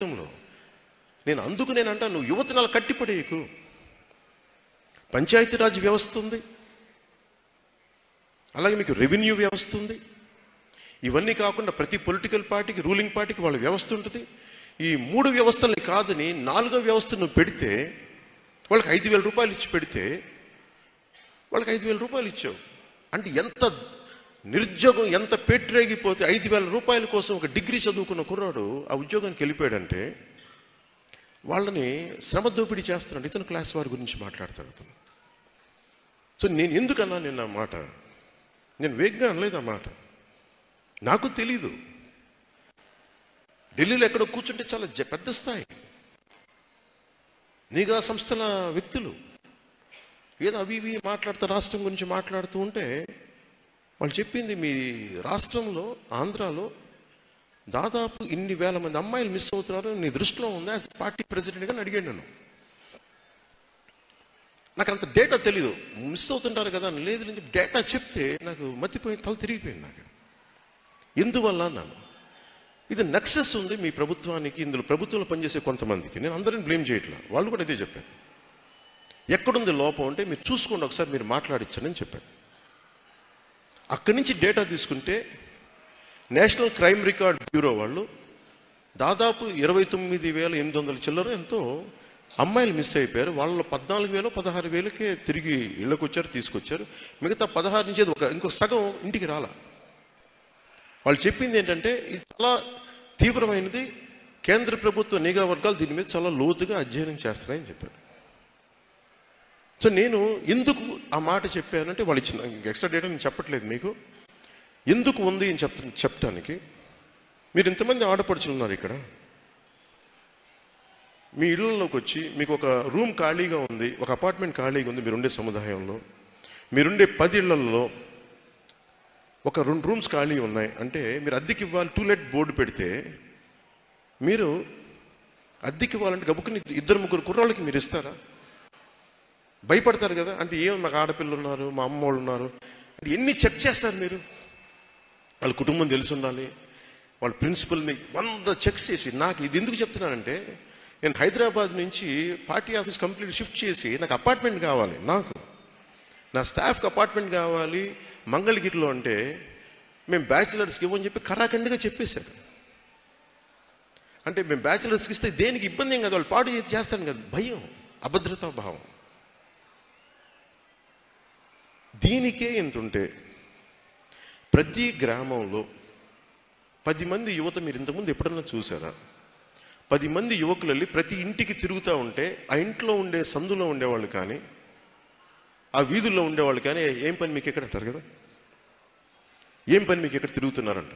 నేను అందుకు నేనంటా, నువ్వు యువతనాలు కట్టిపడేయకు. పంచాయతీరాజ్ వ్యవస్థ ఉంది, అలాగే మీకు రెవెన్యూ వ్యవస్థ ఉంది. ఇవన్నీ కాకుండా ప్రతి పొలిటికల్ పార్టీకి, రూలింగ్ పార్టీకి వాళ్ళ వ్యవస్థ ఉంటుంది. ఈ 3 వ్యవస్థల్ని కాదని 4వ వ్యవస్థ నువ్వు పెడితే, వాళ్ళకి 5,000 రూపాయలు ఇచ్చి పెడితే వాళ్ళకి 5,000 రూపాయలు ఇచ్చావు అంటే ఎంత నిరుద్యోగం, ఎంత పెట్టరేగిపోతే 5,000 రూపాయల కోసం ఒక డిగ్రీ చదువుకున్న కుర్రాడు ఆ ఉద్యోగానికి వెళ్ళిపోయాడంటే వాళ్ళని శ్రమ దోపిడీ చేస్తున్నాడు. ఇతను క్లాస్ వారి గురించి మాట్లాడతాడు అతను. సో నేను ఎందుకన్నా నిన్న ఆ మాట, నేను వేగంగా అనలేదు ఆ మాట, నాకు తెలీదు. ఢిల్లీలో ఎక్కడో కూర్చుంటే చాలా పెద్ద స్థాయి నిఘా సంస్థల వ్యక్తులు ఏదో అవి ఇవి మాట్లాడుతూ రాష్ట్రం గురించి మాట్లాడుతూ ఉంటే వాళ్ళు చెప్పింది, మీ రాష్ట్రంలో ఆంధ్రాలో దాదాపు ఇన్ని వేల మంది అమ్మాయిలు మిస్ అవుతున్నారు, నీ దృష్టిలో ఉందా యాజ్ పార్టీ ప్రెసిడెంట్గా అడిగాను నేను. నాకు అంత డేటా తెలీదు, మిస్ అవుతుంటారు కదా. లేదు నేను డేటా చెప్తే నాకు మతిపోయి తల తిరిగిపోయింది. నాకు ఎందువల్ల అన్నాను, ఇది నక్సెస్ ఉంది మీ ప్రభుత్వానికి, ఇందులో ప్రభుత్వంలో పనిచేసే కొంతమందికి. నేను అందరిని బ్లేమ్ చేయట్లా, వాళ్ళు కూడా ఇదే చెప్పాను. ఎక్కడుంది లోపం అంటే మీరు చూసుకోండి, ఒకసారి మీరు మాట్లాడించండి అని చెప్పాను. అక్కడి నుంచి డేటా తీసుకుంటే నేషనల్ క్రైమ్ రికార్డ్ బ్యూరో వాళ్ళు దాదాపు 29,800 చిల్లర ఎంతో అమ్మాయిలు మిస్ అయిపోయారు. వాళ్ళలో 14,000 16,000కే తిరిగి ఇళ్ళకు వచ్చారు, తీసుకొచ్చారు. మిగతా 16 నుంచి ఇంకో సగం ఇంటికి రాలా. వాళ్ళు చెప్పింది ఏంటంటే ఇది చాలా తీవ్రమైనది, కేంద్ర ప్రభుత్వ నిఘా వర్గాలు దీని మీద చాలా లోతుగా అధ్యయనం చేస్తున్నాయని చెప్పారు. సో నేను ఎందుకు ఆ మాట చెప్పానంటే, వాళ్ళు ఇచ్చిన ఎక్స్ట్రా డేటా నేను చెప్పట్లేదు మీకు, ఎందుకు ఉంది అని చెప్పడానికి. మీరు ఇంతమంది ఆడపడుచులు ఉన్నారు ఇక్కడ, మీ ఇళ్ళలోకి వచ్చి మీకు ఒక రూమ్ ఖాళీగా ఉంది, ఒక అపార్ట్మెంట్ ఖాళీగా ఉంది మీరుండే సముదాయంలో, మీరుండే 10 ఇళ్లలో ఒక 2 రూమ్స్ ఖాళీ ఉన్నాయి అంటే మీరు అద్దెకి ఇవ్వాలి, 2 let బోర్డు పెడితే మీరు అద్దెకి ఇవ్వాలంటే గబుక్కుని 2-3 కుర్రాళ్ళకి మీరు ఇస్తారా? భయపడతారు కదా. అంటే ఏమో మాకు ఆడపిల్లలు ఉన్నారు, మా అమ్మ వాళ్ళు ఉన్నారు అంటే ఎన్ని చెక్ చేస్తారు మీరు? వాళ్ళ కుటుంబం తెలిసి ఉండాలి, వాళ్ళ ప్రిన్సిపల్ని 100 చెక్స్ చేసి. నాకు ఇది ఎందుకు చెప్తున్నానంటే, నేను హైదరాబాద్ నుంచి పార్టీ ఆఫీస్ కంప్లీట్ షిఫ్ట్ చేసి నాకు అపార్ట్మెంట్ కావాలి, నాకు నా స్టాఫ్కి అపార్ట్మెంట్ కావాలి మంగళగిరిలో అంటే మేము బ్యాచిలర్స్కి ఇవ్వని చెప్పి కరాఖండిగా చెప్పేశారు. అంటే మేము బ్యాచిలర్స్కి ఇస్తే దేనికి ఇబ్బంది ఏం కదా, వాళ్ళు పాడు చేస్తాను కదా, భయం, అభద్రతా భావం. దీనికే ఎంత ఉంటే ప్రతి గ్రామంలో 10 మంది యువత, మీరు ఇంతకుముందు ఎప్పుడన్నా చూసారా? 10 మంది యువకులు వెళ్ళి ప్రతి ఇంటికి తిరుగుతూ ఉంటే ఆ ఇంట్లో ఉండే సందులో ఉండేవాళ్ళు కానీ, ఆ వీధుల్లో ఉండేవాళ్ళు కానీ, ఏం పని మీకు ఎక్కడ అంటారు కదా, ఏం పని మీకు ఎక్కడ తిరుగుతున్నారంట.